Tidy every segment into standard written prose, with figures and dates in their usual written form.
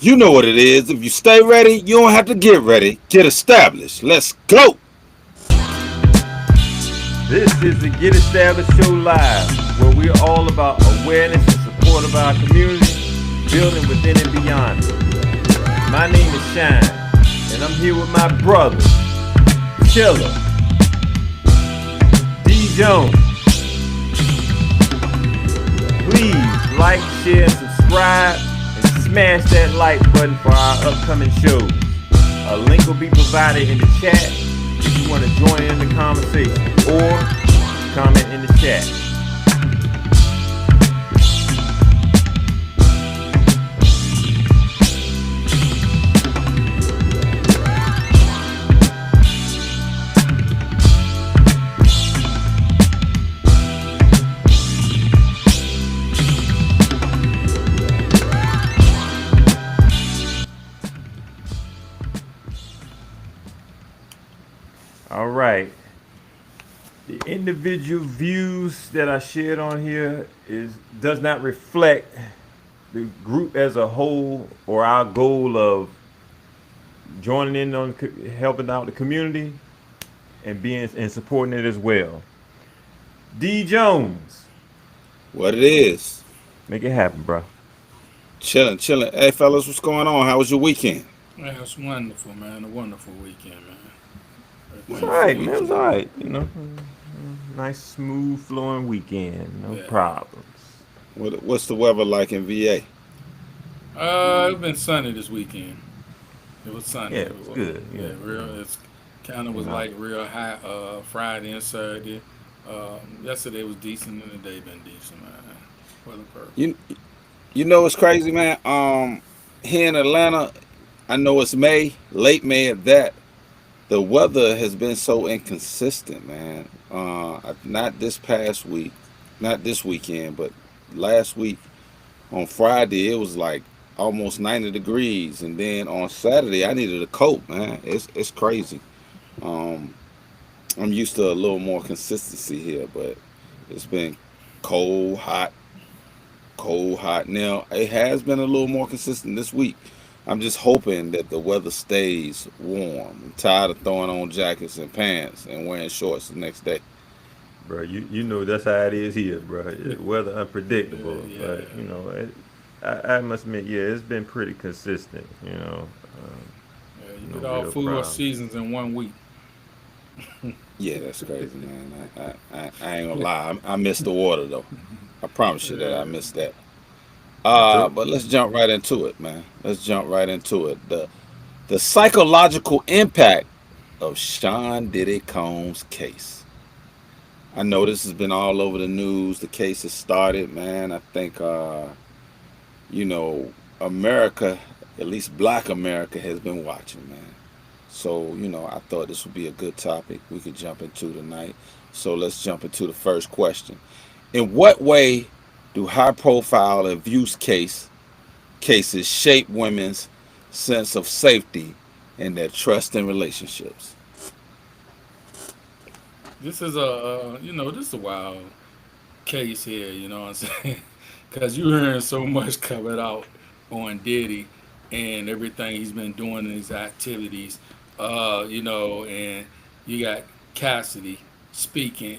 You know what it is. If you stay ready, you don't have to get ready. Get established. Let's go. This is the Get Established Show Live, where we're all about awareness and support of our community, building within and beyond it. My name is Shine, and I'm here with my brother, Killer, D. Jones. Please like, share, subscribe, and smash that like button for our upcoming shows. A link will be provided in the chat if you want to join in the conversation or comment in the chat. All right. The individual views that I shared on here does not reflect the group as a whole or our goal of joining in on helping out the community and being and supporting it as well. D. Jones, What it is. make it happen, bro. Chilling, chilling. Hey, fellas, what's going on? How was your weekend? Yeah, it's wonderful, man. A wonderful weekend, man. It's all right, man. It was all right. You know, nice, smooth flowing weekend. No problems. What's the weather like in VA? It's been sunny this weekend. It was sunny. Yeah, it was good. Yeah, real. It's kind of was like real high. Friday and Saturday. Yesterday was decent, and the day been decent, man. Weather perfect. You know what's crazy, man? Here in Atlanta, I know it's May, late May at that. The weather has been so inconsistent, man. Not this past week, not this weekend, but last week on Friday it was like almost 90 degrees, and then on Saturday I needed a coat, man. It's crazy. Um, I'm used to a little more consistency here, but it's been cold, hot, cold, hot. Now it has been a little more consistent this week. I'm just hoping that the weather stays warm. I'm tired of throwing on jackets and pants and wearing shorts the next day. Bro, you know that's how it is here, bro. Weather unpredictable, Yeah. but you know, I must admit, yeah, it's been pretty consistent. Yeah, you No get all real 4 problem. seasons in 1 week. Yeah, that's crazy, man. I ain't gonna lie. I missed the water though. I promise you that I missed that. That's it. But let's jump right into it, man. Let's jump right into it. The psychological impact of Sean Diddy Combs' case. I know this has been all over the news. The case has started, man. I think you know, America, at least Black America, has been watching, man. So, I thought this would be a good topic we could jump into tonight. So let's jump into the first question. In what way do high profile abuse cases shape women's sense of safety and their trust in relationships? This is this is a wild case here. You know what I'm saying? Because you're hearing so much coming out on Diddy and everything he's been doing in his activities. And you got Cassidy speaking,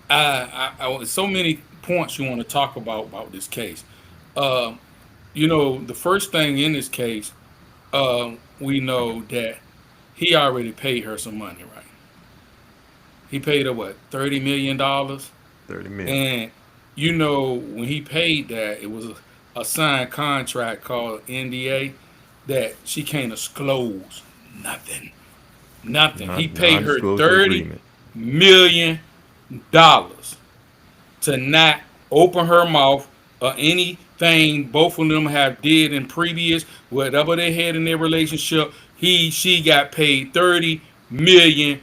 and so many points you want to talk about this case. Uh, the first thing in this case, we know that he already paid her some money, right? He paid her what, $30 million, 30 minutes. and when he paid that, it was a signed contract called NDA that she can't disclose nothing, nothing. He paid her Non-disclosure 30 million dollars to not open her mouth or anything both of them have did in previous whatever they had in their relationship. She got paid $30 million.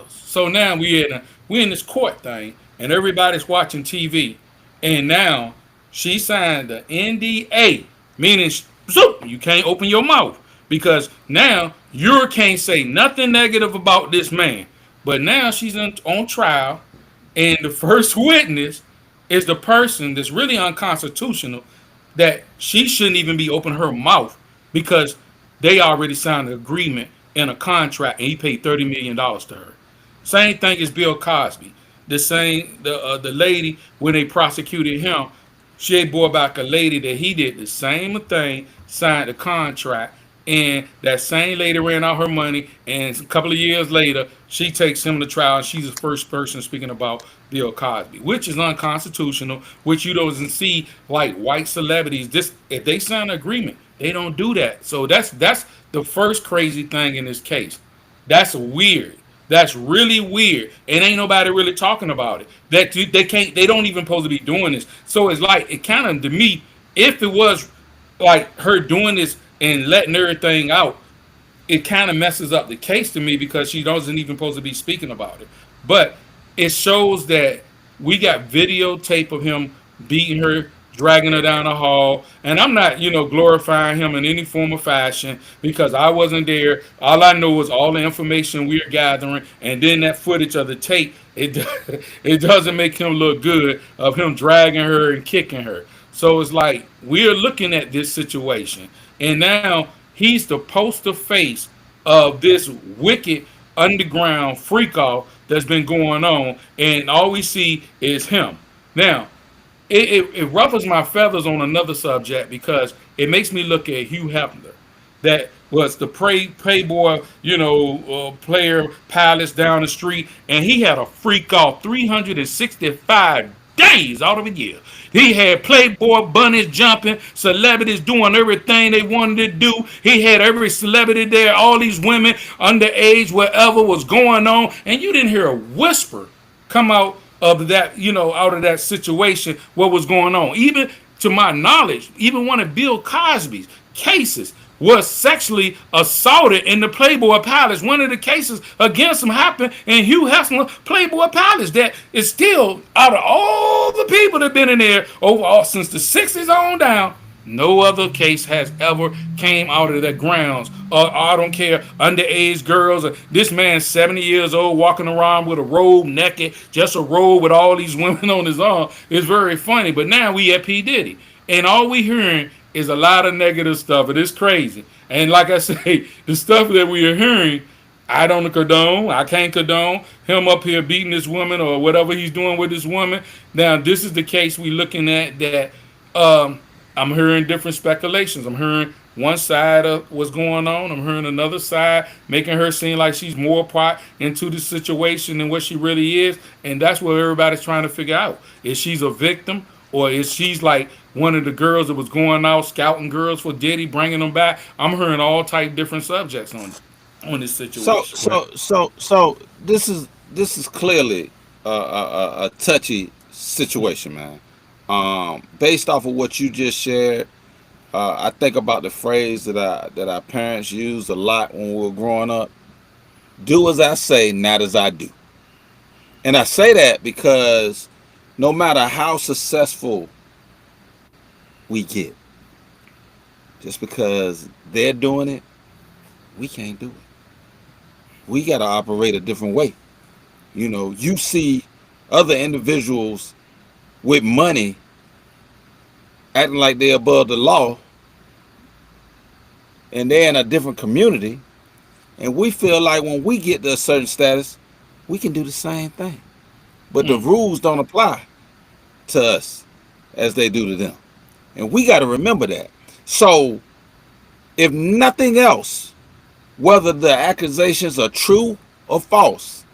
So now we in this court thing, and everybody's watching TV, and now she signed the NDA, meaning you can't open your mouth because now you can't say nothing negative about this man. But now she's on trial, and the first witness is the person that's really unconstitutional that she shouldn't even be opening her mouth because they already signed an agreement and a contract, and he paid $30 million to her. Same thing as Bill Cosby. The lady when they prosecuted him, she brought back a lady that he did the same thing, signed a contract, and that same lady ran out her money. And a couple of years later, she takes him to trial, and she's the first person speaking about Bill Cosby, which is unconstitutional. Which you don't see like white celebrities. This if they sign an agreement, they don't do that. So that's the first crazy thing in this case. That's weird. That's really weird, and ain't nobody really talking about it. That they can't, they don't even supposed to be doing this. So it's like it kind of to me, if it was like her doing this and letting everything out, it kind of messes up the case to me because she doesn't even supposed to be speaking about it. But it shows that we got videotape of him beating her, dragging her down the hall. And I'm not, glorifying him in any form or fashion because I wasn't there. All I know is all the information we are gathering, and then that footage of the tape. It it doesn't make him look good of him dragging her and kicking her. So it's like we're looking at this situation, and now he's the poster face of this wicked underground freak off that's been going on, and all we see is him. Now, it ruffles my feathers on another subject because it makes me look at Hugh Hefner, that was the playboy, player palace down the street, and he had a freak off 365 days out of a year. He had Playboy bunnies jumping, celebrities doing everything they wanted to do. He had every celebrity there, all these women underage, whatever was going on, and you didn't hear a whisper come out of that, out of that situation, what was going on. Even to my knowledge, even one of Bill Cosby's cases was sexually assaulted in the Playboy Palace. One of the cases against him happened in Hugh Hefner Playboy Palace. That is still, out of all the people that have been in there overall since the 60s on down, no other case has ever came out of the grounds. I don't care, underage girls. This man's 70 years old walking around with a robe naked, just a robe with all these women on his arm. It's very funny. But now we at P. Diddy. And all we hearing is a lot of negative stuff. It is crazy. And like I say, the stuff that we are hearing, I don't condone. I can't condone him up here beating this woman or whatever he's doing with this woman. Now, this is the case we looking at that I'm hearing different speculations. I'm hearing one side of what's going on. I'm hearing another side making her seem like she's more part into the situation than what she really is. And that's what everybody's trying to figure out. Is she's a victim, or is she's like one of the girls that was going out scouting girls for Diddy, bringing them back? I'm hearing all type different subjects on this situation. So this is clearly a touchy situation, man. Based off of what you just shared, I think about the phrase that our parents used a lot when we were growing up: "Do as I say, not as I do." And I say that because no matter how successful we get, just because they're doing it, we can't do it. We got to operate a different way. You see other individuals with money acting like they're above the law, and they're in a different community, and we feel like when we get to a certain status, we can do the same thing. But the rules don't apply to us as they do to them. And we got to remember that. So, if nothing else, whether the accusations are true or false,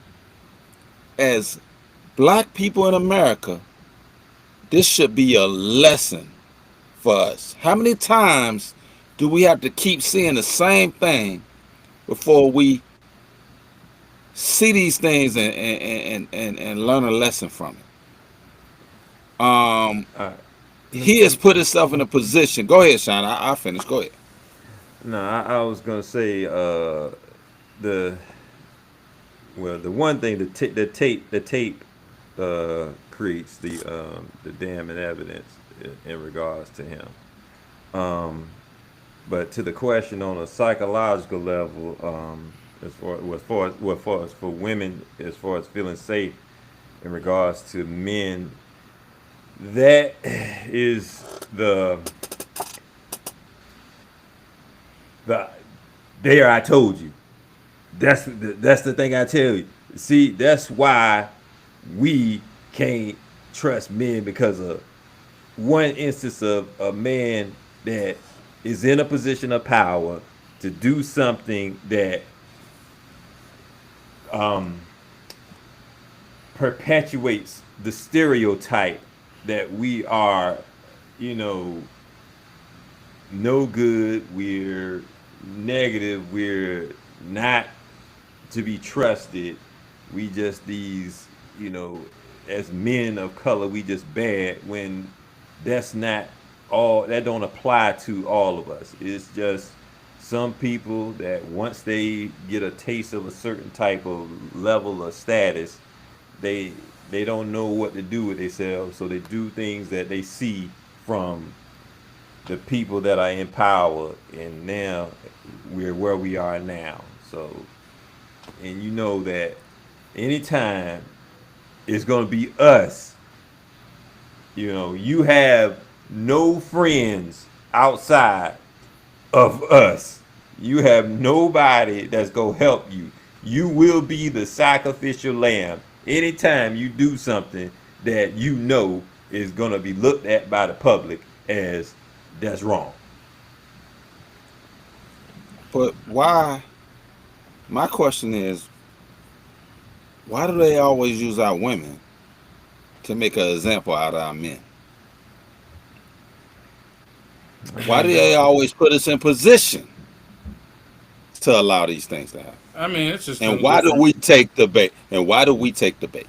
as black people in America, this should be a lesson for us. How many times do we have to keep seeing the same thing before we see these things and learn a lesson from it? He has put himself in a position. Go ahead, Sean. I'll finish. Go ahead. No, I was gonna say the the one thing the tape creates the damning evidence in regards to him. But to the question on a psychological level, as far as for women, as far as feeling safe in regards to men, that is The there I told you. That's the thing I tell you. See, that's why we can't trust men because of one instance of a man that is in a position of power to do something that um, perpetuates the stereotype that we are, you know, no good, we're negative, we're not to be trusted. We just these, you know, as men of color, we just bad when that's not all, that don't apply to all of us. It's just some people that once they get a taste of a certain type of level of status, they they don't know what to do with themselves, so they do things that they see from the people that are in power, and now we're where we are now. So, and you know that anytime it's going to be us, you know, you have no friends outside of us. You have nobody that's going to help you. You will be the sacrificial lamb anytime you do something that you know is going to be looked at by the public as that's wrong. But why? My question is, why do they always use our women to make an example out of our men? Why do they always put us in position to allow these things to happen? I mean, it's just And no why do different. we take the bait? And why do we take the bait?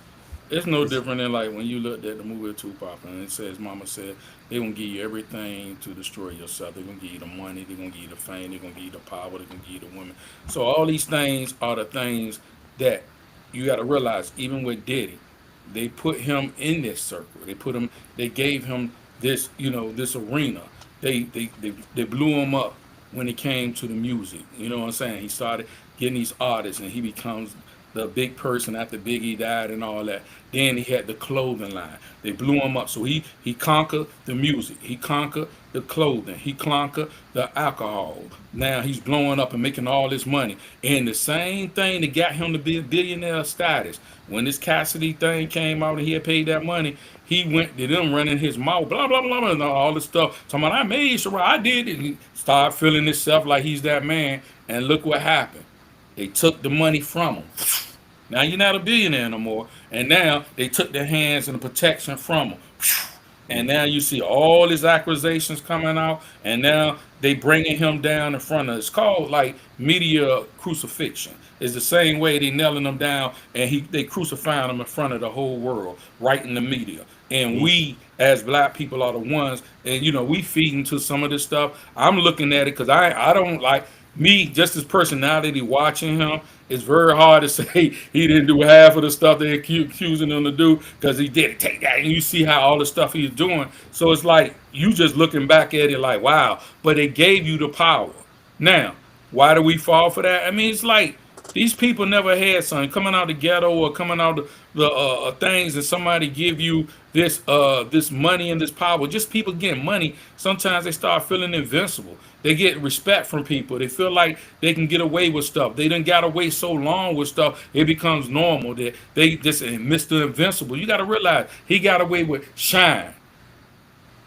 It's no It's different than like when you looked at the movie of Tupac and it says, Mama said, they gonna give you everything to destroy yourself. They're gonna give you the money, they're gonna give you the fame, they're gonna give you the power, they're gonna give you the women. So all these things are the things that you gotta realize, even with Diddy, they put him in this circle. They gave him this, this arena. They blew him up when it came to the music. You know what I'm saying? He started getting these artists and he becomes the big person after Biggie died and all that. Then he had the clothing line. They blew him up. So he conquered the music. He conquered the clothing. He conquered the alcohol. Now he's blowing up and making all this money. And the same thing that got him to be a billionaire status. When this Cassidy thing came out and he had paid that money, he went to them running his mouth, blah, blah, blah, blah, and all this stuff. Talking about, I made sure I did it. And he started feeling himself like he's that man. And look what happened. They took the money from him. Now you're not a billionaire no more. And now they took their hands and the protection from him. And now you see all his accusations coming out. And now they bringing him down in front of. It's called like media crucifixion. It's the same way they nailing him down and they crucifying him in front of the whole world, right in the media. And he we as black people are the ones, and we feed into some of this stuff. I'm looking at it because I don't like me, just his personality watching him. It's very hard to say he didn't do half of the stuff they're accusing him to do because he did take that, and you see how all the stuff he's doing. So it's like you just looking back at it like, wow, but it gave you the power. Now, why do we fall for that? I mean, it's like these people never had something coming out the ghetto or coming out the things, and somebody give you this money and this power. Just people getting money. Sometimes they start feeling invincible. They get respect from people. They feel like they can get away with stuff. They done got away so long with stuff, it becomes normal. That they just Mr. Invincible. You got to realize he got away with shine.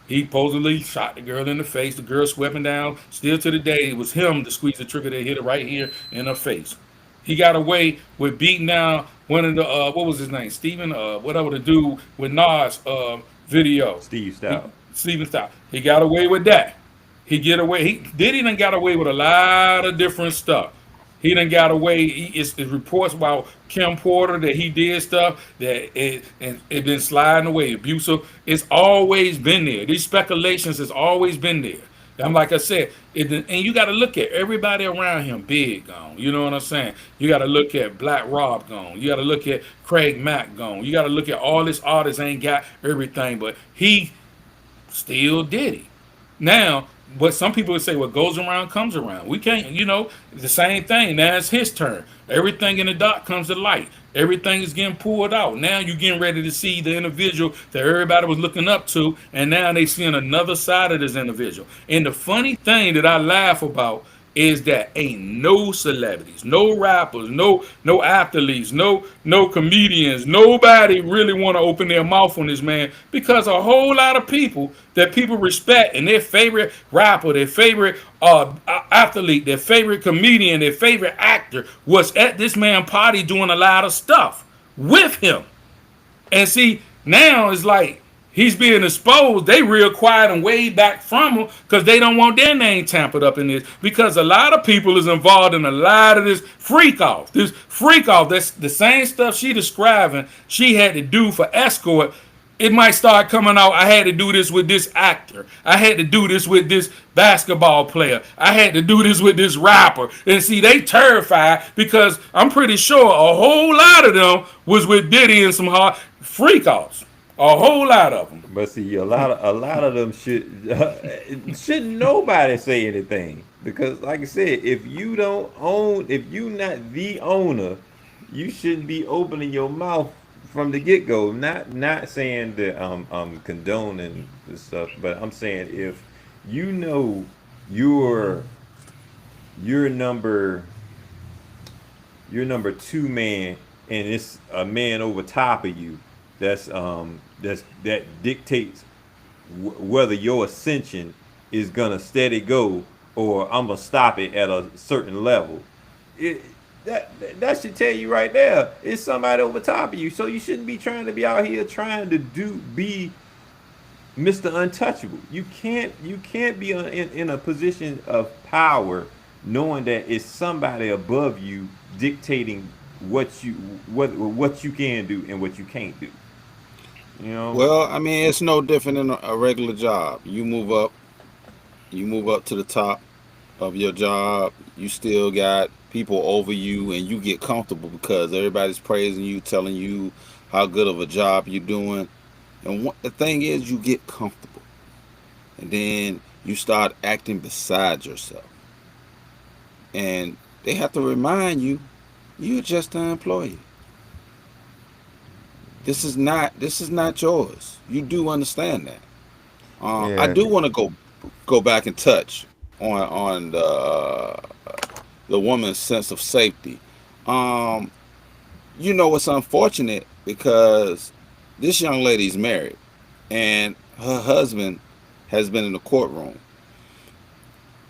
He supposedly shot the girl in the face. The girl swept him down. Still to the day, it was him to squeeze the trigger that hit her right here in her face. He got away with beating down one of the what was his name? Steven, whatever the dude with Nas video. Steve He, Stout. Steven Style. He got away with that. He get away. He Diddy done got away with a lot of different stuff. He done got away. It's reports about Kim Porter that he did stuff that it been sliding away. Abusive. It's always been there. These speculations has always been there. I'm like I said, and you got to look at everybody around him. Big gone. You know what I'm saying? You got to look at Black Rob gone. You got to look at Craig Mack gone. You got to look at all this artists ain't got everything, but he still did it. Now, but some people would say what goes around comes around. We can't, the same thing. Now it's his turn. Everything in the dark comes to light. Everything is getting pulled out. Now you're getting ready to see the individual that everybody was looking up to, and now they seeing another side of this individual. And the funny thing that I laugh about is that ain't no celebrities, no rappers, no athletes, no comedians, nobody really want to open their mouth on this man because a whole lot of people that people respect and their favorite rapper, their favorite athlete, their favorite comedian, their favorite actor was at this man party doing a lot of stuff with him. And see, now it's like he's being exposed. They real quiet and way back from him because they don't want their name tampered up in this. Because a lot of people is involved in a lot of this freak off. This freak off, that's the same stuff she describing she had to do for escort. It might start coming out. I had to do this with this actor. I had to do this with this basketball player. I had to do this with this rapper. And see, they terrified because I'm pretty sure a whole lot of them was with Diddy and some hard freak offs. A whole lot of them. But see, a lot of them shouldn't nobody say anything because, like I said, if you not the owner, you shouldn't be opening your mouth from the get go. Not saying that I'm condoning this stuff, but I'm saying if you know you're you're number you're number two man, and it's a man over top of you that dictates whether your ascension is gonna steady go or I'm gonna stop it at a certain level. It that should tell you right there. It's somebody over top of you, so you shouldn't be trying to be out here trying to be Mr. Untouchable. You can't be in a position of power knowing that it's somebody above you dictating what you can do and what you can't do. You know? Well, I mean, it's no different than a regular job. You move up to the top of your job. You still got people over you, and you get comfortable because everybody's praising you, telling you how good of a job you're doing. And the thing is, you get comfortable, and then you start acting beside yourself, and they have to remind you, you're just an employee. This is not yours. You do understand that. I Yeah. do want to go back and touch on the woman's sense of safety. Um, it's unfortunate because this young lady's married, and her husband has been in the courtroom,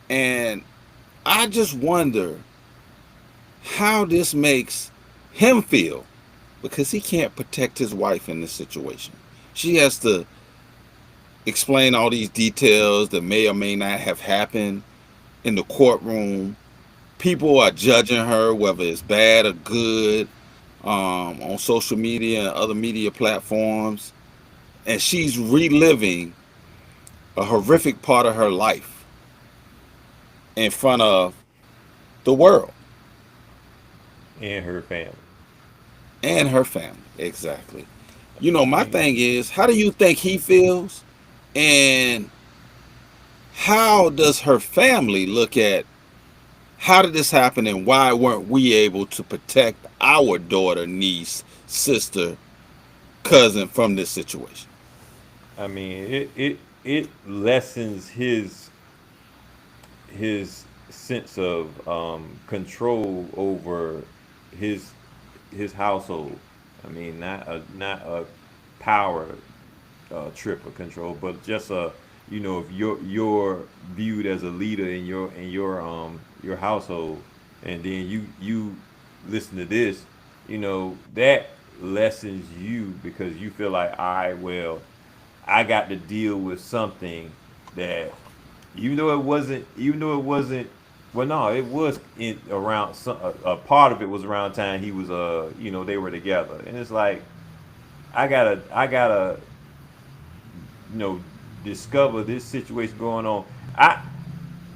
and I just wonder how this makes him feel because he can't protect his wife in this situation. She has to explain all these details that may or may not have happened in the courtroom. People are judging her, whether it's bad or good, on social media and other media platforms. And she's reliving a horrific part of her life in front of the world And her family. and her family. Exactly. I My mean, thing is, how do you think he feels? And how does her family look at how did this happen and why weren't we able to protect our daughter, niece, sister, cousin from this situation? it lessens his sense of control over his his household. I mean, not a power trip of control, but just if you're viewed as a leader in your household, and then you listen to this, that lessens you because you feel like, all right, well, I got to deal with something that even though it wasn't well, no, it was in around a part of it was around time he was they were together, and it's like I gotta you know discover this situation going on.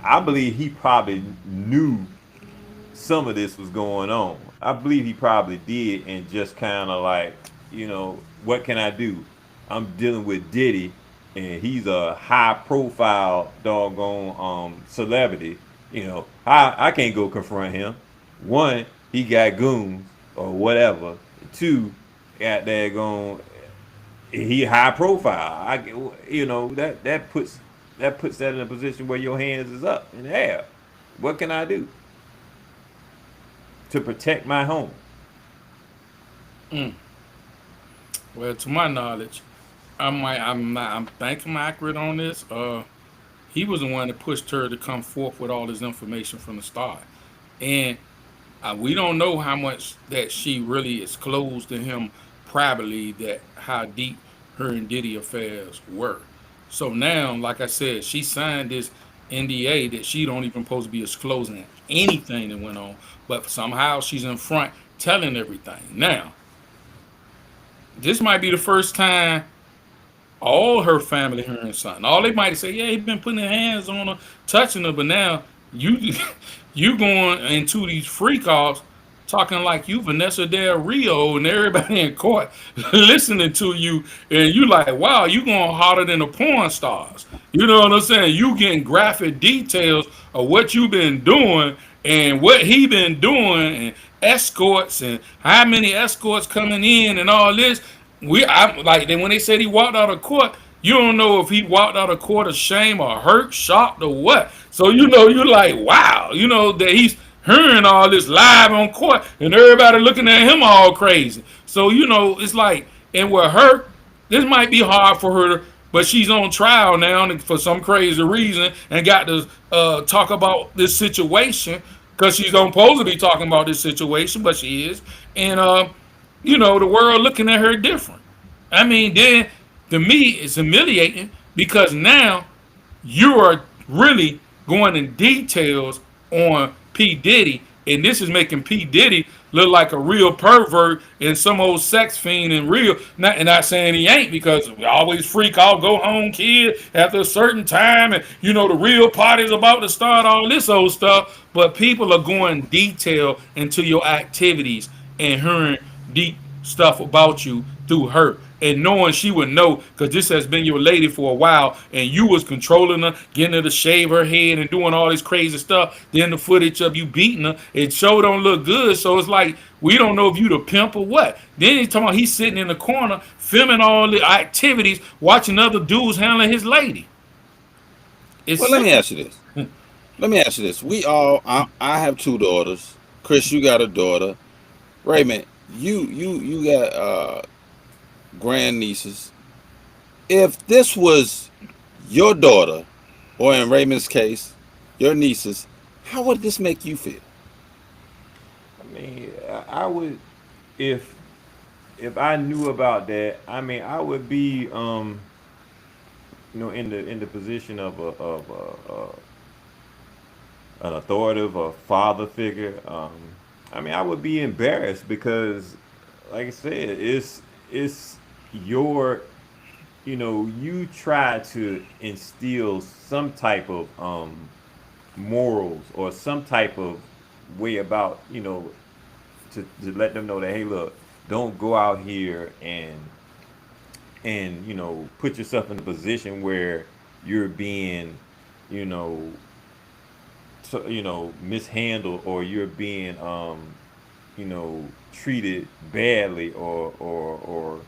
I believe he probably knew some of this was going on. I believe he probably did, and just kind of like, what can I do? I'm dealing with Diddy, and he's a high profile doggone celebrity. I can't go confront him. One, he got goons or whatever. Two, got daggone, he high profile. That puts that in a position where your hands is up in the air. What can I do to protect my home? Mm. Well, to my knowledge, I'm thinking I'm accurate on this. He was the one that pushed her to come forth with all this information from the start, and we don't know how much that she really disclosed to him privately, that how deep her and Diddy affairs were. So now, like I said, she signed this NDA that she don't even supposed to be disclosing anything that went on, but somehow she's in front telling everything. Now, this might be the first time all her family hearing something. All they might say, yeah, he been putting their hands on her, touching her, but now you you going into these freak offs talking like you Vanessa Del Rio and everybody in court listening to you, and you like, wow, you going harder than the porn stars. You know what I'm saying? You getting graphic details of what you been doing and what he been doing, and escorts and how many escorts coming in and all this. I like then when they said he walked out of court, you don't know if he walked out of court of shame or hurt, shocked, or what. So you're like, wow, that he's hearing all this live on court and everybody looking at him all crazy. So it's like, and with her, this might be hard for her, but she's on trial now for some crazy reason and got to talk about this situation because she's not supposed to be talking about this situation, but she is. And the world looking at her different. I mean, then to me, it's humiliating because now you are really going in details on P. Diddy, and this is making P. Diddy look like a real pervert and some old sex fiend and real. Not saying he ain't, because we always freak out, go home, kid, after a certain time, and the real party's about to start, all this old stuff. But people are going detail into your activities and hearing deep stuff about you through her, and knowing she would know because this has been your lady for a while, and you was controlling her, getting her to shave her head and doing all this crazy stuff. Then the footage of you beating her, it sure don't look good. So it's like we don't know if you the pimp or what. Then he's talking about he's sitting in the corner filming all the activities, watching other dudes handling his lady. It's Well, let me sick. ask you this. Let me ask you this. I have two daughters. Chris, you got a daughter. Raymond, you got grandnieces. If this was your daughter, or in Raymond's case, your nieces, how would this make you feel? I mean, I would, if if I knew about that, I mean, I would be, in the position of an authoritative or father figure. I mean, I would be embarrassed because, like I said, it's your, you try to instill some type of morals or some type of way about, to let them know that, hey, look, don't go out here and put yourself in a position where you're being, you know mishandled, or you're being treated badly, or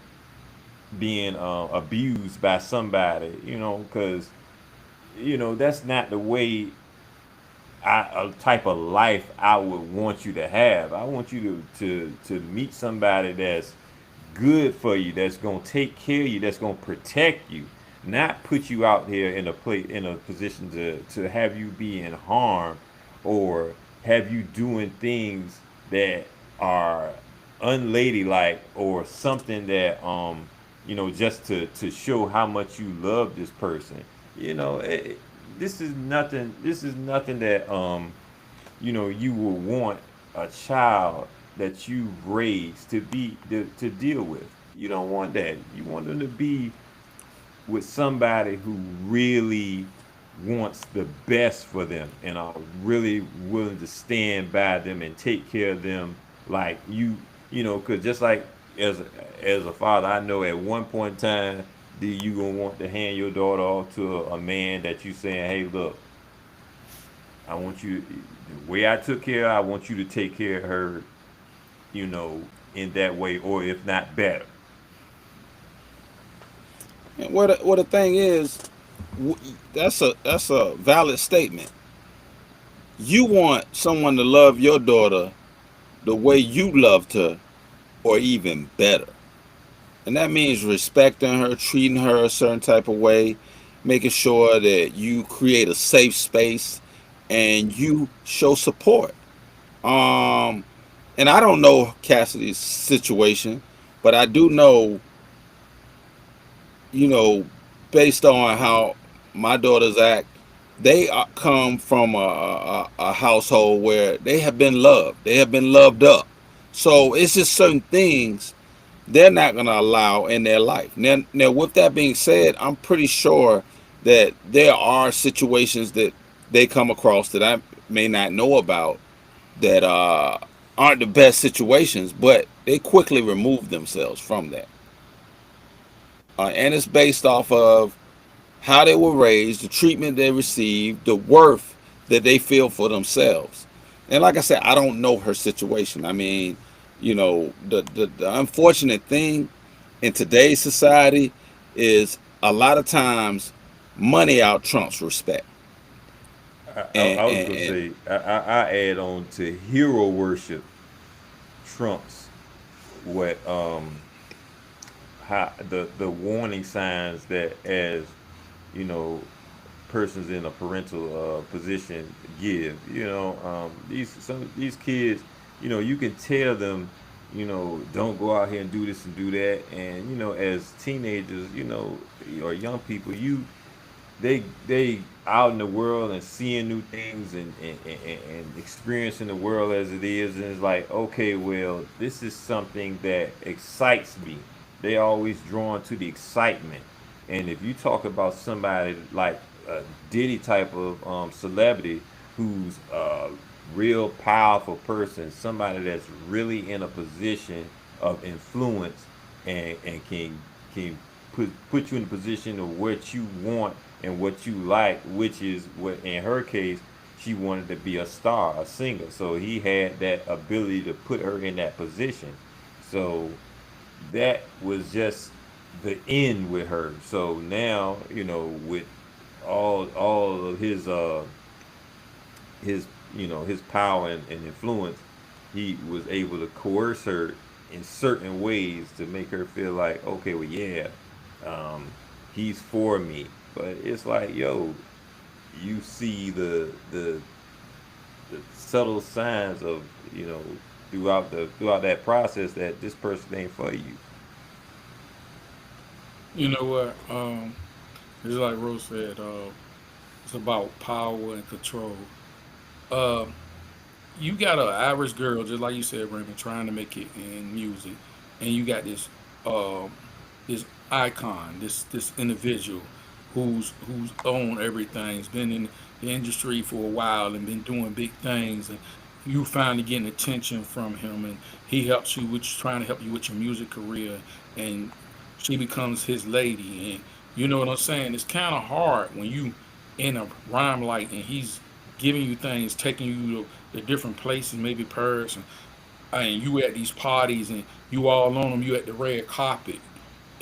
being abused by somebody, because that's not the way, a type of life I would want you to have. I want you to meet somebody that's good for you, that's gonna take care of you, that's gonna protect you, not put you out here in a position to have you be in harm, or have you doing things that are unladylike, or something that just to show how much you love this person. This is nothing that you will want a child that you raised to deal with. You don't want that. You want them to be with somebody who really wants the best for them and are really willing to stand by them and take care of them, like because just like as a father, I know at one point in time, you gonna want to hand your daughter off to a man that you saying, hey, look, I want you, the way I took care of her, I want you to take care of her, in that way, or if not better. And what the thing is, that's a valid statement. You want someone to love your daughter the way you loved her, or even better. And that means respecting her, treating her a certain type of way, making sure that you create a safe space and you show support. Um, and I don't know Cassidy's situation, but I do know, you know, based on how my daughters act, they come from a household where they have been loved. They have been loved up. So it's just certain things they're not going to allow in their life. Now, with that being said, I'm pretty sure that there are situations that they come across that I may not know about that aren't the best situations, but they quickly remove themselves from that. And it's based off of how they were raised, the treatment they received, the worth that they feel for themselves. And like I said, I don't know her situation. I mean, the unfortunate thing in today's society is a lot of times money out trumps respect. I was gonna And say I add on to hero worship trumps what how the warning signs that as you know persons in a parental position give. These kids, you can tell them, don't go out here and do this and do that. And as teenagers, or young people, they out in the world and seeing new things and experiencing the world as it is, and it's like, okay, well, this is something that excites me. They always drawn to the excitement. And if you talk about somebody like a Diddy type of celebrity who's a real powerful person, somebody that's really in a position of influence and can put you in a position of what you want and what you like, which is what in her case she wanted to be a star, a singer. So he had that ability to put her in that position. So that was just the end with her. So now, with all of his his power and influence, he was able to coerce her in certain ways to make her feel like, okay, well, yeah, um, he's for me. But it's like, yo, you see the subtle signs of throughout that process that this person ain't for you. You know what? It's like Rose said. It's about power and control. Uh, you got an average girl, just like you said, Raymond, trying to make it in music, and you got um, this icon, this individual who's owned everything, has been in the industry for a while and been doing big things, and you finally getting attention from him, and he helps you with trying to help you with your music career, and she becomes his lady, and you know what I'm saying. It's kind of hard when you in a limelight and he's giving you things, taking you to different places, maybe Paris, and you at these parties and you all on them, you at the red carpet,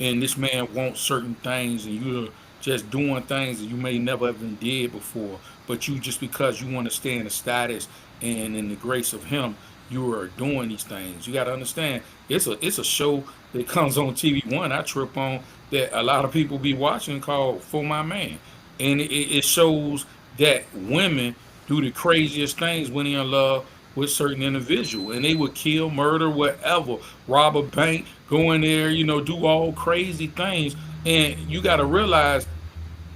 and this man wants certain things, and you're just doing things that you may never even did before, but you just because you want to stay in the status and in the grace of him, you are doing these things. You got to understand, it's a show that comes on TV1. I trip on that a lot of people be watching called For My Man, and it shows that women do the craziest things when they're in love with certain individual, and they would kill, murder, whatever, rob a bank, go in there, do all crazy things. And you got to realize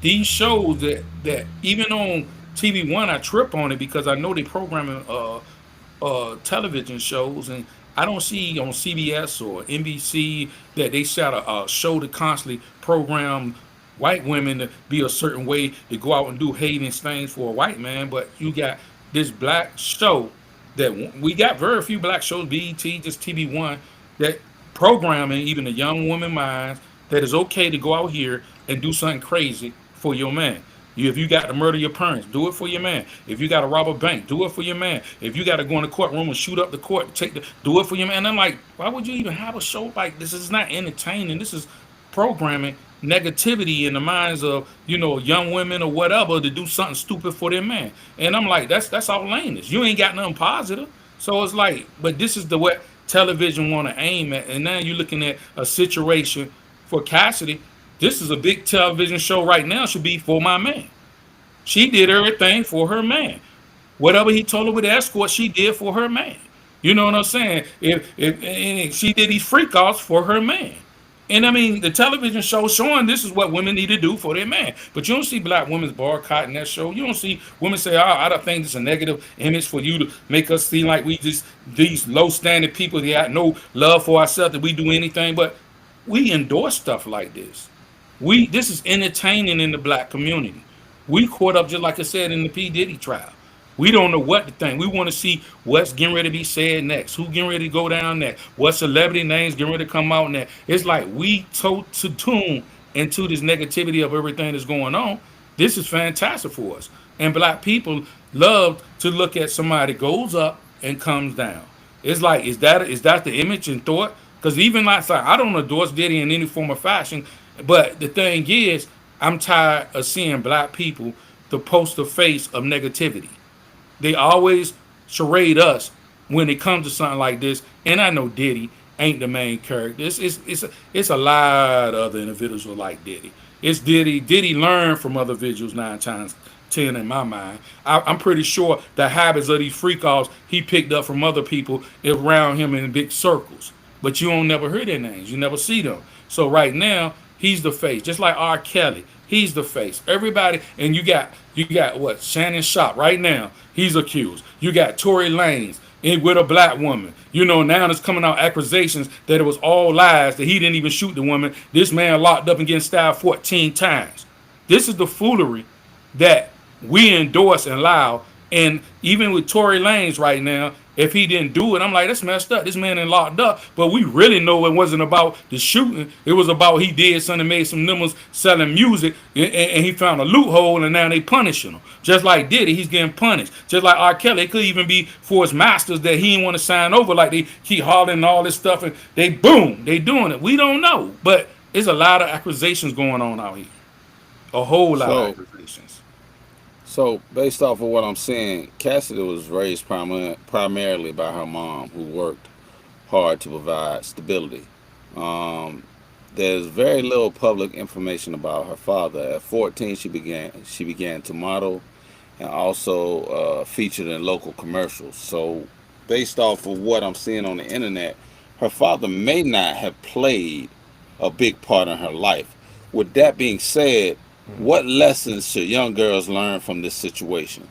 these shows that even on TV1, I trip on it because I know they programming television shows, and I don't see on CBS or NBC that they set a show to constantly program white women to be a certain way to go out and do heinous things for a white man. But you got this black show that we got very few black shows, BET, just TV1, that programming even the young woman minds that is okay to go out here and do something crazy for your man. If you got to murder your parents, do it for your man. If you got to rob a bank, do it for your man. If you got to go in the courtroom and shoot up the court, do it for your man. And I'm like, why would you even have a show like this? It's not entertaining. This is programming negativity in the minds of young women or whatever to do something stupid for their man. And I'm like, that's all lameness. You ain't got nothing positive. So it's like, but this is the what television want to aim at. And now you're looking at a situation for Cassidy. This is a big television show right now. Should be for my man. She did everything for her man. Whatever he told her with the escort, she did for her man. You know what I'm saying? If and she did these freak offs for her man. And I mean, the television show showing this is what women need to do for their man. But you don't see black women boycotting that show. You don't see women say, "Oh, I don't think it's a negative image for you to make us seem like we just these low standard people that have no love for ourselves that we do anything." But we endorse stuff like this. This is entertaining in the black community. We caught up just like I said in the P Diddy trial. We don't know what to think. We want to see what's getting ready to be said next. Who getting ready to go down next? What celebrity names getting ready to come out next? It's like we to tune into this negativity of everything that's going on. This is fantastic for us. And black people love to look at somebody that goes up and comes down. It's like, is that the image and thought? Because even like I don't endorse Diddy in any form of fashion, but the thing is, I'm tired of seeing black people the poster face of negativity. They always charade us when it comes to something like this. And I know Diddy ain't the main character. It's a lot of other individuals like Diddy. It's Diddy. Diddy learned from other individuals 9 times 10 in my mind. I'm pretty sure the habits of these freak offs he picked up from other people around him in big circles. But you don't never hear their names. You never see them. So right now, he's the face. Just like R. Kelly. He's the face. Everybody, and you got what? Shannon Sharpe right now. He's accused. You got Tory Lanez with a black woman. Now there's coming out accusations that it was all lies, that he didn't even shoot the woman. This man locked up and getting stabbed 14 times. This is the foolery that we endorse and allow. And even with Tory Lanez right now, if he didn't do it, I'm like, that's messed up. This man ain't locked up. But we really know it wasn't about the shooting. It was about he did something, made some numbers selling music, and he found a loophole, and now they punishing him. Just like Diddy, he's getting punished. Just like R. Kelly, it could even be for his masters that he didn't want to sign over. Like they keep hollering all this stuff, and they doing it. We don't know. But there's a lot of accusations going on out here. A whole lot of accusations. So, based off of what I'm saying, Cassidy was raised primarily by her mom, who worked hard to provide stability. Um, there's very little public information about her father. At 14, she began to model and also featured in local commercials. So, based off of what I'm seeing on the internet, her father may not have played a big part in her life. With that being said, what lessons should young girls learn from this situation?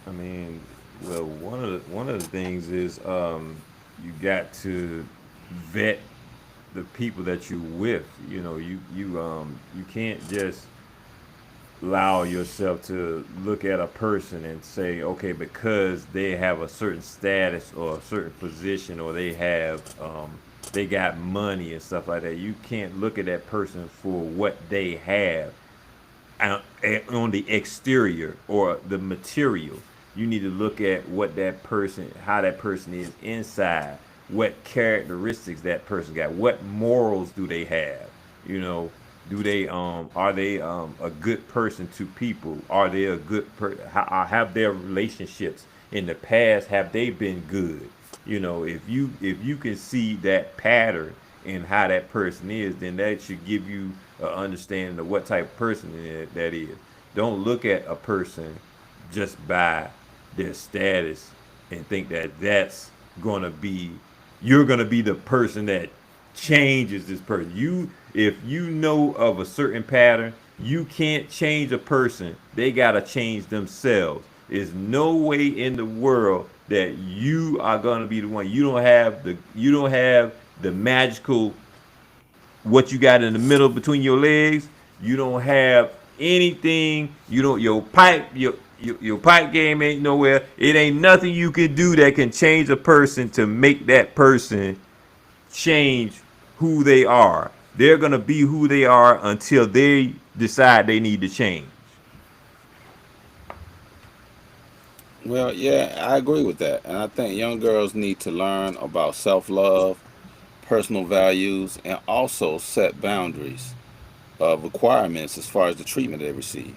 I mean, well, one of the things is you got to vet the people that you with. You can't just allow yourself to look at a person and say, okay, because they have a certain status or a certain position, or they got money and stuff like that. You can't look at that person for what they have on the exterior or the material. You need to look at how that person is inside, what characteristics that person got, what morals do they have. Do they are they a good person to people? Are they a good have their relationships in the past, have they been good? If you can see that pattern in how that person is, then that should give you an understanding of what type of person that is. Don't look at a person just by their status and think that you're gonna be the person that changes this person. If you know of a certain pattern, you can't change a person. They gotta change themselves. There's no way in the world that you are gonna be the one. You don't have the magical what you got in the middle between your legs. You don't have anything. Your pipe game ain't nowhere. It ain't nothing you can do that can change a person to make that person change who they are. They're gonna be who they are until they decide they need to change. Well, yeah, I agree with that. And I think young girls need to learn about self love, personal values, and also set boundaries of requirements as far as the treatment they receive.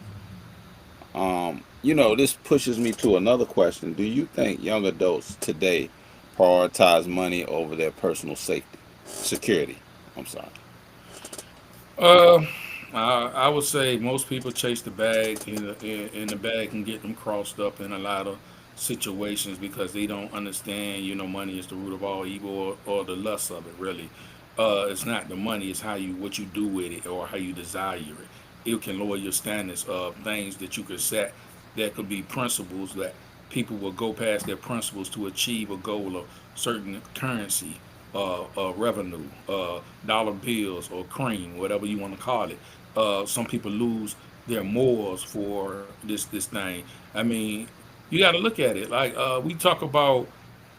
This pushes me to another question. Do you think young adults today prioritize money over their personal safety, security? I'm sorry. Uh, I would say most people chase the bag, and the bag can get them crossed up in a lot of situations because they don't understand. Money is the root of all evil, or the lust of it. Really, it's not the money; it's what you do with it, or how you desire it. It can lower your standards of things that you could set. That could be principles that people will go past their principles to achieve a goal of certain currency, revenue, dollar bills, or cream, whatever you want to call it. Some people lose their morals for this thing. I mean, you got to look at it. Like we talk about.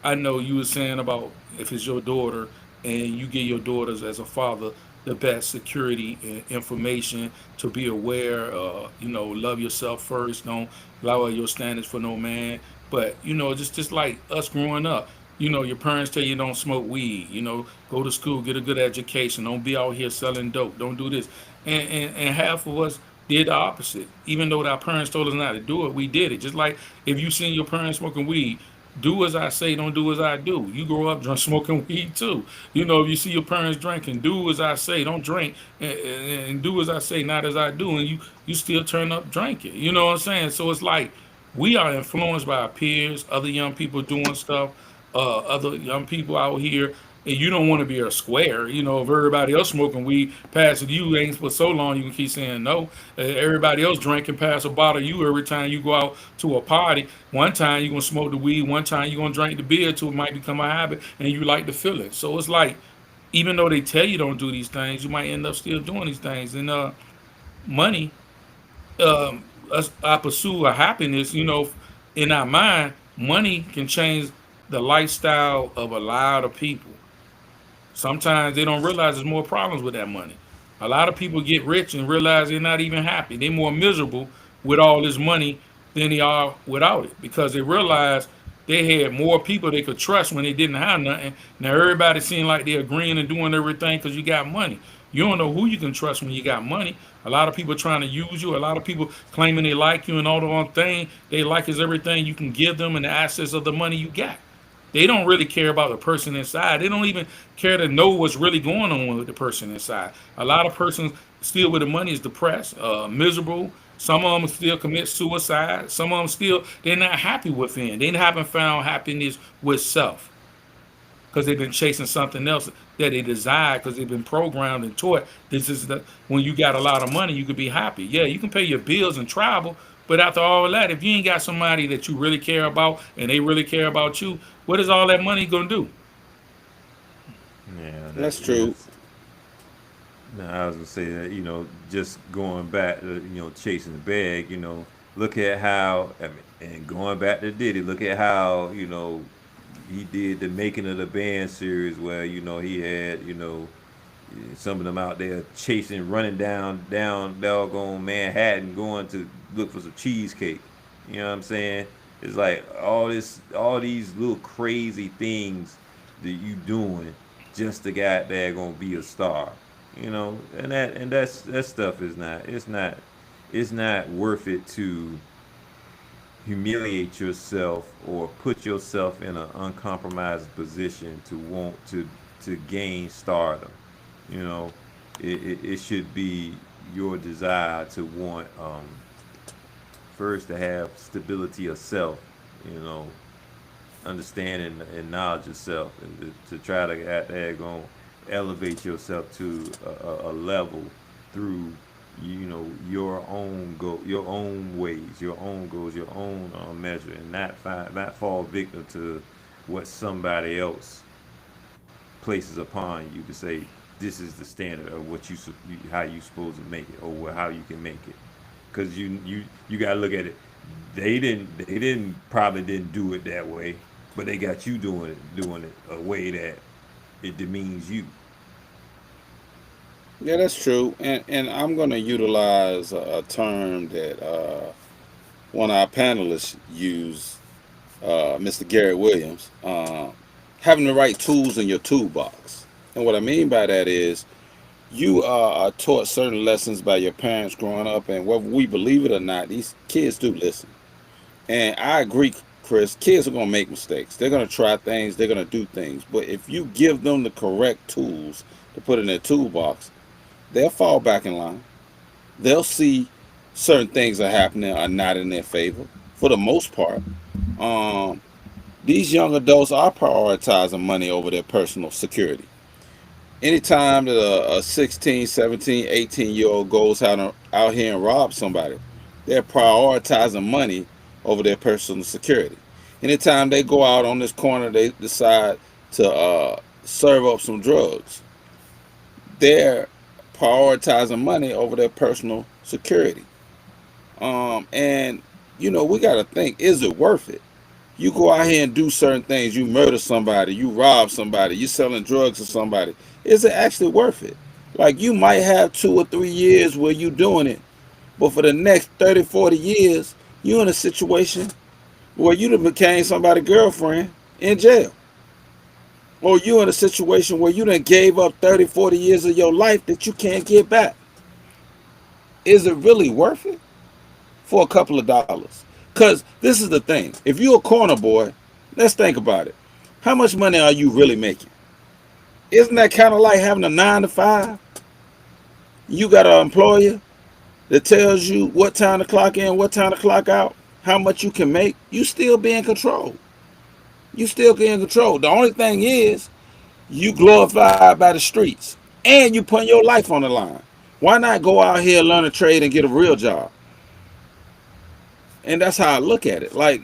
I know you were saying about if it's your daughter and you give your daughters as a father the best security and information to be aware. Love yourself first. Don't lower your standards for no man. But just like us growing up, your parents tell you don't smoke weed. Go to school, get a good education. Don't be out here selling dope. Don't do this. And half of us did the opposite. Even though our parents told us not to do it, we did it. Just like if you seen your parents smoking weed, do as I say, don't do as I do. You grow up drunk smoking weed too. If you see your parents drinking, do as I say, don't drink, and do as I say, not as I do, and you still turn up drinking. You know what I'm saying? So it's like we are influenced by our peers, other young people doing stuff, other young people out here, and you don't want to be a square. If everybody else smoking weed, pass it to you ain't for so long, you can keep saying no. Everybody else drinking, pass a bottle to you every time you go out to a party. One time you're gonna smoke the weed, one time you're gonna drink the beer till it might become a habit, and you like to feel it. So it's like, even though they tell you don't do these things, you might end up still doing these things. And money, I pursue a happiness. In our mind, money can change the lifestyle of a lot of people. Sometimes they don't realize there's more problems with that money. A lot of people get rich and realize they're not even happy. They're more miserable with all this money than they are without it because they realize they had more people they could trust when they didn't have nothing. Now everybody seems like they're agreeing and doing everything because you got money. You don't know who you can trust when you got money. A lot of people trying to use you. A lot of people claiming they like you, and all the one thing they like is everything you can give them and the access of the money you got. They don't really care about the person inside. They don't even care to know what's really going on with the person inside. A lot of persons still with the money is depressed, miserable. Some of them still commit suicide. Some of them still they're not happy within. They haven't found happiness with self because they've been chasing something else that they desire because they've been programmed and taught this is the when you got a lot of money you could be happy. Yeah, you can pay your bills and travel, but after all of that, if you ain't got somebody that you really care about and they really care about you, what is all that money gonna do? Yeah, That's true. no, I was gonna say that just going back to chasing the bag. Look at how I mean, and going back to Diddy. Look at how he did the making of the band series where he had some of them out there chasing, running down doggone Manhattan, going to look for some cheesecake. You know what I'm saying? It's like all these little crazy things that you doing just to got there gonna be a star. And that stuff is not. It's not worth it to humiliate yourself or put yourself in an uncompromised position to want to gain stardom. You know, it should be your desire to want first to have stability of self. You know, understanding and knowledge of self, and to try to at that going elevate yourself to a level through your own your own ways, your own goals, your own measure, and not fall victim to what somebody else places upon you to say this is the standard of how you supposed to make it or how you can make it. Because you got to look at it. They didn't probably didn't do it that way, but they got you doing it a way that it demeans you. Yeah, that's true. And I'm going to utilize a term that one of our panelists used, Mr. Garrett Williams, having the right tools in your toolbox. And what I mean by that is you are taught certain lessons by your parents growing up, and whether we believe it or not, these kids do listen. And I agree, Chris, kids are going to make mistakes. They're going to try things, they're going to do things. But if you give them the correct tools to put in their toolbox, they'll fall back in line. They'll see certain things are happening are not in their favor for the most part. Um, these young adults are prioritizing money over their personal security. Anytime that a 16, 17, 18-year-old goes out here and robs somebody, they're prioritizing money over their personal security. Anytime they go out on this corner, they decide to serve up some drugs, they're prioritizing money over their personal security. And we got to think: is it worth it? You go out here and do certain things. You murder somebody. You rob somebody. You selling drugs to somebody. Is it actually worth it? Like you might have 2 or 3 years where you doing it, but for the next 30, 40 years, you in a situation where you done became somebody's girlfriend in jail. Or you in a situation where you done gave up 30, 40 years of your life that you can't get back. Is it really worth it for a couple of dollars? Because this is the thing. If you're a corner boy, let's think about it. How much money are you really making? Isn't that kind of like having a 9 to 5? You got an employer that tells you what time to clock in, what time to clock out, how much you can make. You still be in control. You still be in control. The only thing is, you glorified by the streets, and you putting your life on the line. Why not go out here, learn a trade, and get a real job? And that's how I look at it. Like,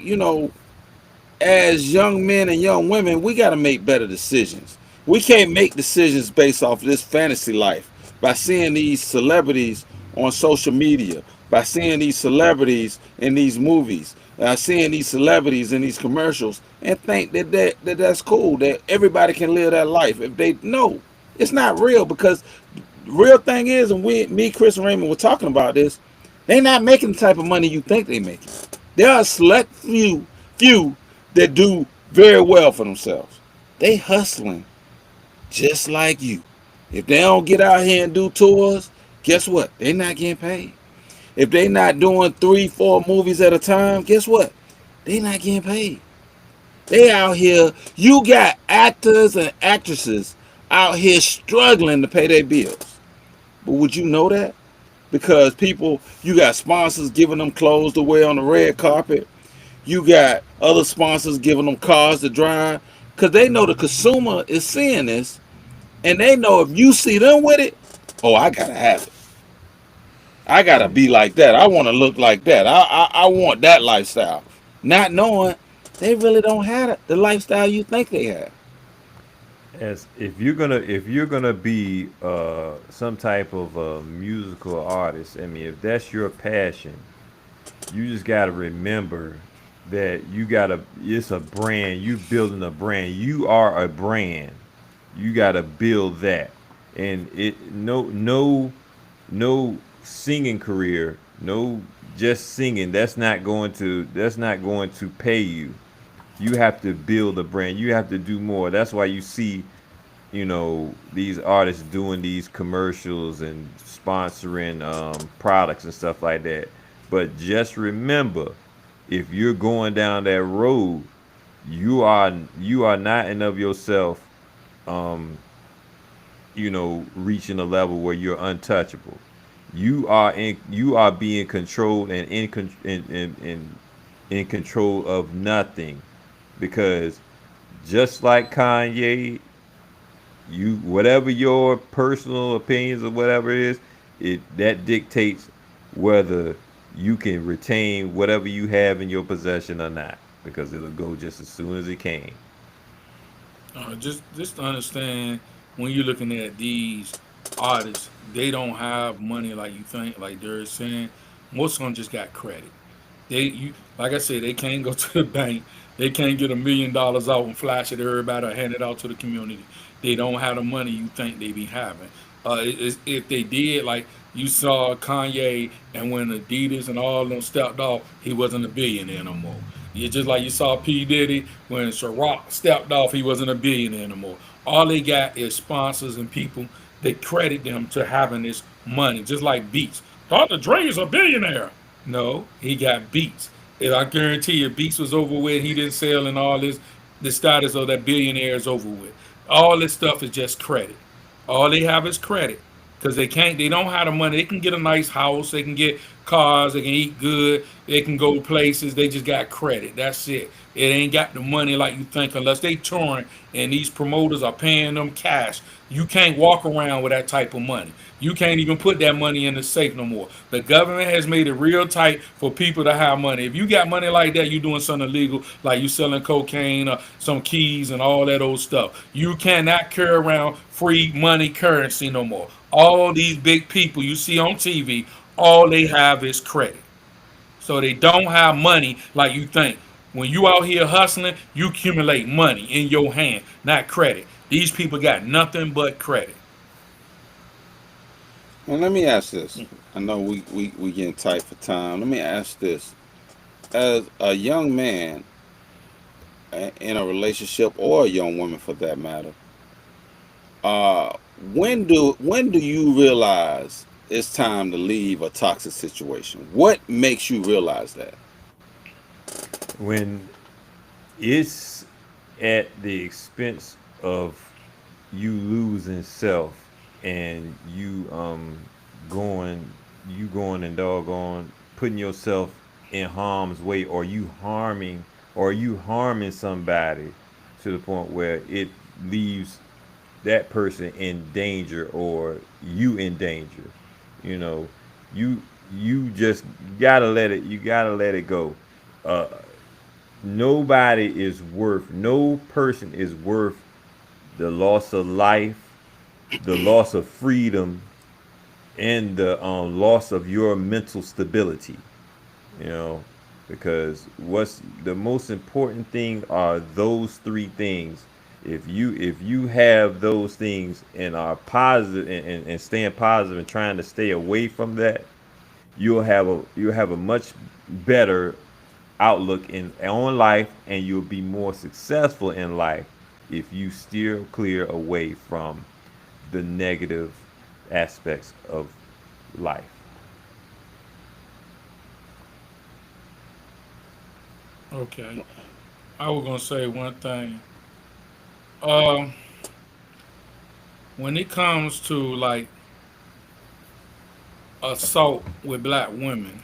as young men and young women, we got to make better decisions. We can't make decisions based off this fantasy life by seeing these celebrities on social media, by seeing these celebrities in these movies, seeing these celebrities in these commercials, and think that's cool, that everybody can live that life. If they no, it's not real, because the real thing is, and me, Chris, and Raymond were talking about this. They're not making the type of money you think they're making. There are a select few that do very well for themselves. They hustling just like you. If they don't get out here and do tours, guess what? They're not getting paid. If they not doing 3, 4 movies at a time, guess what? They not getting paid. They out here. You got actors and actresses out here struggling to pay their bills. But would you know that? Because you got sponsors giving them clothes to wear on the red carpet. You got other sponsors giving them cars to drive. Because they know the consumer is seeing this. And they know if you see them with it, oh, I got to have it. I got to be like that. I want to look like that. I want that lifestyle. Not knowing they really don't have the lifestyle you think they have. As if you're gonna be some type of musical artist, I mean, if that's your passion, you just gotta remember that it's a brand. You building a brand. You are a brand. You gotta build that, and no singing career, no just singing. That's not going to pay you. You have to build a brand. You have to do more. That's why you see, these artists doing these commercials and sponsoring products and stuff like that. But just remember, if you're going down that road, you are not in of yourself, um, reaching a level where you're untouchable. You are being controlled and in control of nothing, because just like Kanye, you whatever your personal opinions or whatever it is, it that dictates whether you can retain whatever you have in your possession or not, because it'll go just as soon as it came. Just to understand, when you're looking at these artists, they don't have money like you think, like they're saying. Most of them just got credit. Like I said, they can't go to the bank. They can't get $1 million out and flash it to everybody or hand it out to the community. They don't have the money you think they be having. If they did, like you saw Kanye, and when Adidas and all of them stepped off, he wasn't a billionaire no more. You just like you saw P. Diddy when Ciroc stepped off, he wasn't a billionaire anymore. All they got is sponsors and people that credit them to having this money, just like Beats. Dr. Dre is a billionaire. No, he got Beats. If I guarantee you, Beats was over with, he didn't sell, and all this, the status of that billionaire is over with. All this stuff is just credit. All they have is credit because they don't have the money. They can get a nice house, they can get cars, they can eat good, they can go places. They just got credit. That's it. It ain't got the money like you think unless they touring and these promoters are paying them cash. You can't walk around with that type of money. You can't even put that money in the safe no more. The government has made it real tight for people to have money. If you got money like that, you doing something illegal, like you selling cocaine or some keys and all that old stuff. You cannot carry around free money currency no more. All these big people you see on TV, all they have is credit. So they don't have money like you think. When you out here hustling, you accumulate money in your hand, not credit. These people got nothing but credit. And let me ask this. I know we getting tight for time. Let me ask this. As a young man in a relationship, or a young woman for that matter, uh, when do you realize it's time to leave a toxic situation? What makes you realize that? When it's at the expense of you losing self, and going going and doggone putting yourself in harm's way, or you harming somebody to the point where it leaves that person in danger, or you in danger. You know, you you just gotta let it go. uh no person is worth the loss of life, the loss of freedom, and the loss of your mental stability. You know, because what's the most important thing are those three things. If you have those things and are positive, and staying positive and trying to stay away from that, you'll have a much better outlook in on life, and you'll be more successful in life if you steer clear away from the negative aspects of life. Okay. I was gonna say one thing. Um, when it comes to like assault with black women,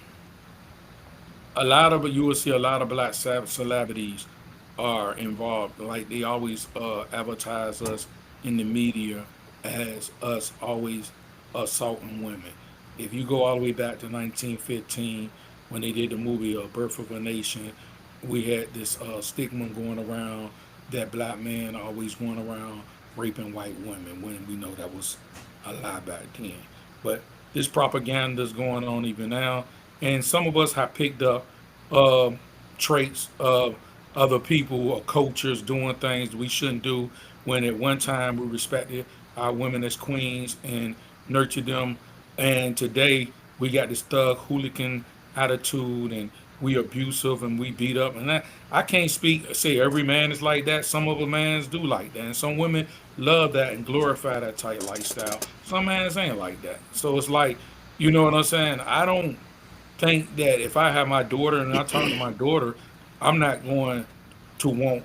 a lot of you will see a lot of black celebrities are involved. Like they always advertise us in the media as us always assaulting women. If you go all the way back to 1915 when they did the movie Birth of a Nation, we had this stigma going around that black men always going around raping white women when we know that was a lie back then. But this propaganda is going on even now, and some of us have picked up uh, traits of other people or cultures doing things we shouldn't do. When at one time we respected our women as queens and nurtured them, and today we got this thug hooligan attitude, and we abusive and we beat up. And I can't speak say every man is like that. Some of the mans do like that, and some women love that and glorify that type lifestyle. Some mans ain't like that. So it's like, you know what I'm saying? I don't think that if I have my daughter and I talk to my daughter, I'm not going to want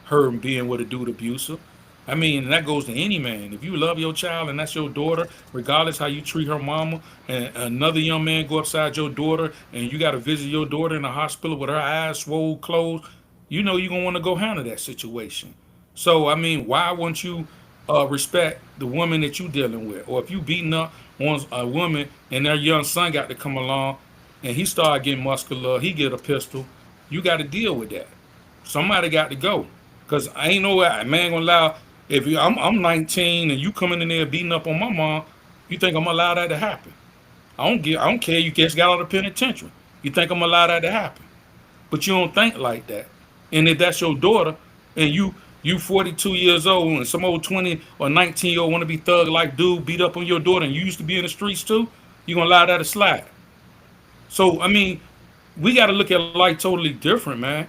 her being with a dude abusive. I mean, that goes to any man. If you love your child and that's your daughter, regardless how you treat her mama, and another young man go upside your daughter and you got to visit your daughter in the hospital with her eyes swole, closed, you know you're going to want to go handle that situation. So, I mean, why wouldn't you respect the woman that you dealing with? Or if you beating up on a woman and their young son got to come along and he start getting muscular, he get a pistol, you got to deal with that. Somebody got to go. Cause I ain't no man gonna allow if I'm 19 and you coming in there beating up on my mom, you think I'm gonna allow that to happen? I don't care. You just got out of the penitentiary. You think I'm gonna allow that to happen? But you don't think like that. And if that's your daughter, and you 42 years old, and some old 20 or 19-year-old want to be thug like dude beat up on your daughter, and you used to be in the streets too, you gonna allow that to slide? So I mean, we got to look at life totally different, man.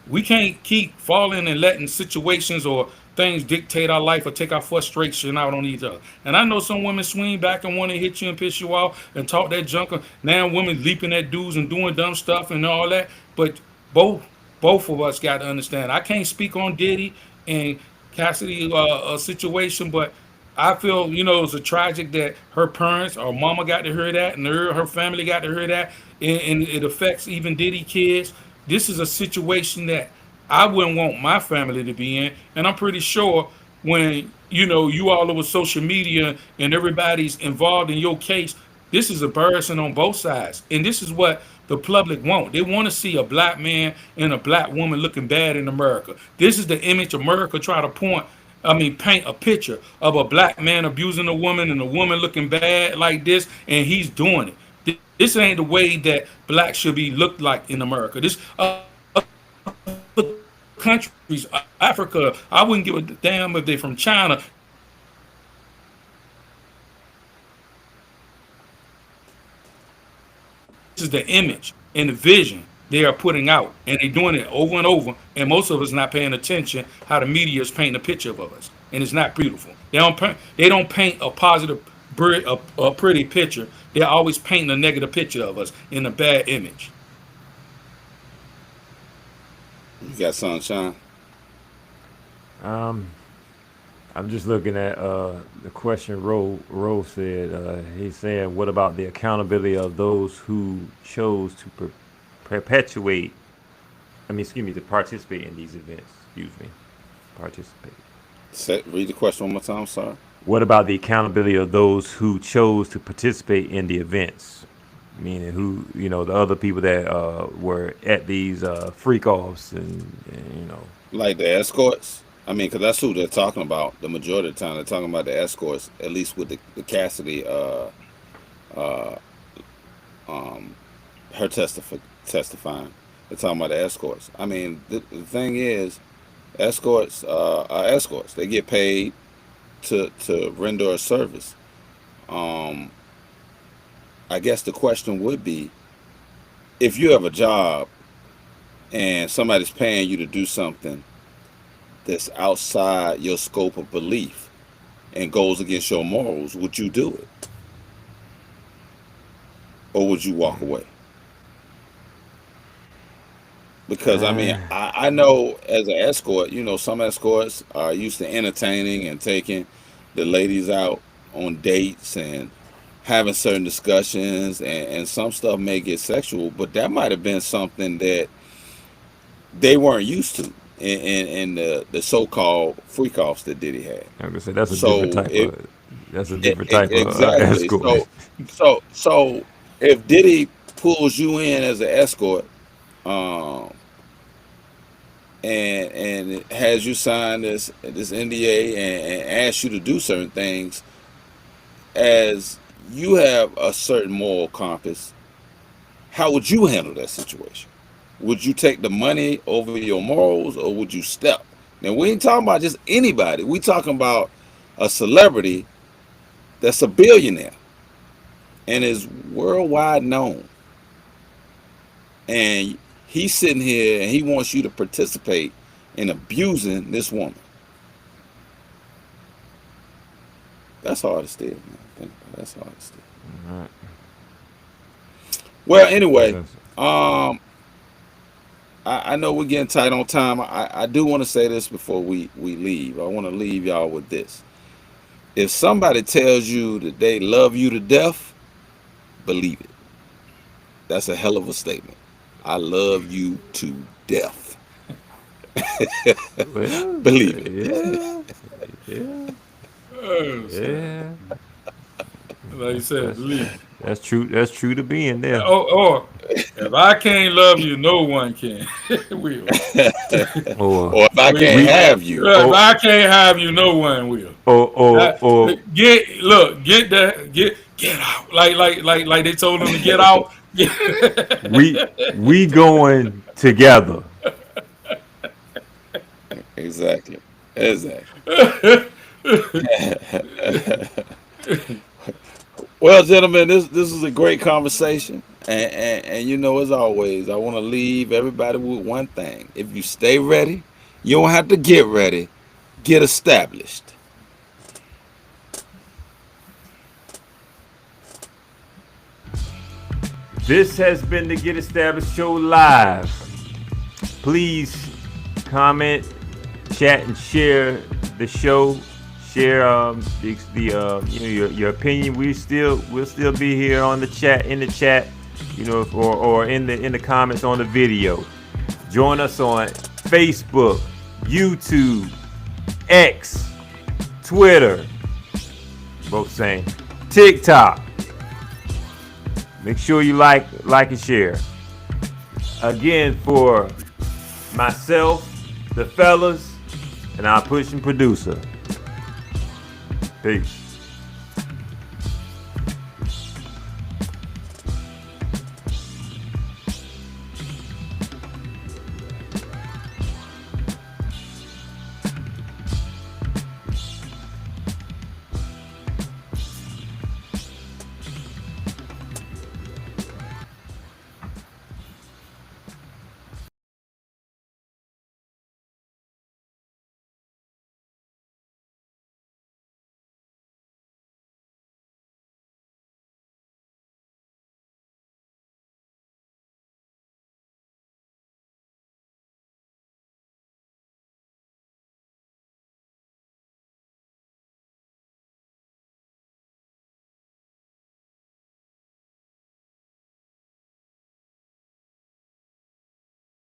We can't keep falling and letting situations or things dictate our life or take our frustration out on each other. And I know some women swing back and want to hit you and piss you off and talk that junk. Now women leaping at dudes and doing dumb stuff and all that. But both both of us got to understand. I can't speak on Diddy and Cassidy situation, but I feel, it's a tragic that her parents or mama got to hear that and her family got to hear that, and it affects even Diddy kids. This is a situation that I wouldn't want my family to be in, and I'm pretty sure when you all over social media and everybody's involved in your case, this is embarrassing on both sides, and this is what the public want. They want to see a black man and a black woman looking bad in America. This is the image America try to paint a picture of a black man abusing a woman and a woman looking bad like this, and he's doing it. This ain't the way that blacks should be looked like in America. This countries, Africa, I wouldn't give a damn if they're from China. This is the image and the vision they are putting out, and most of us not paying attention how the media is painting a picture of us, and they're doing it over and over, and most of us not paying attention how the media is painting a picture of us, and it's not beautiful. They don't paint a positive, a pretty picture. They're always painting a negative picture of us in a bad image. You got sunshine. Um, I'm just looking at the question Ro said. He's saying, what about the accountability of those who chose to perpetuate, excuse me, to participate in these events? Excuse me, participate. Read the question one more time. Sorry. What about the accountability of those who chose to participate in the events? Meaning who, the other people that were at these freak offs and. Like the escorts. I mean, because that's who they're talking about. The majority of the time, they're talking about the escorts. At least with the Cassidy, uh, um, her testifying. They're talking about the escorts. I mean, the thing is, escorts are escorts. They get paid to render a service. Um, I guess the question would be, if you have a job and somebody's paying you to do something that's outside your scope of belief and goes against your morals, would you do it? Or would you walk away? Because I mean, Uh, I know as an escort, some escorts are used to entertaining and taking the ladies out on dates and having certain discussions, and some stuff may get sexual, but that might have been something that they weren't used to in the so-called freak offs that Diddy had. I'm gonna say that's a different So type of exactly. escort. So if Diddy pulls you in as an escort, um, and it has you sign this NDA and asks you to do certain things, as you have a certain moral compass, how would you handle that situation? Would you take the money over your morals, or would you step? Now we ain't talking about just anybody. We talking about a celebrity that's a billionaire and is worldwide known, and he's sitting here and he wants you to participate in abusing this woman. That's hard to steal, man. That's hard to steal. Alright. Well, anyway, That's- um, I know we're getting tight on time. I do want to say this before we leave. I want to leave y'all with this. If somebody tells you that they love you to death, believe it. That's a hell of a statement. I love you to death. Well, Believe it. yeah, yeah, yeah. Like you said, That's believe. that's true. That's true to being there. Or if I can't love you, no one can. Will. Or Or if I I mean, can't we, have you, if or I can't have you, no one will. or That, or get that, get out. Like they told them to get out. we going together. exactly, exactly. Well, gentlemen, this is a great conversation. And you know, as always, I want to leave everybody with one thing. If you stay ready, you don't have to get ready. Get established. This has been the Get Established Show live. Please comment, chat, and share the show. Share your opinion. We'll still be here on the chat, in the chat, or in the comments on the video. Join us on Facebook, YouTube, X, Twitter, both same, TikTok. Make sure you like and share. Again, for myself, the fellas, and our pushing producer. Peace.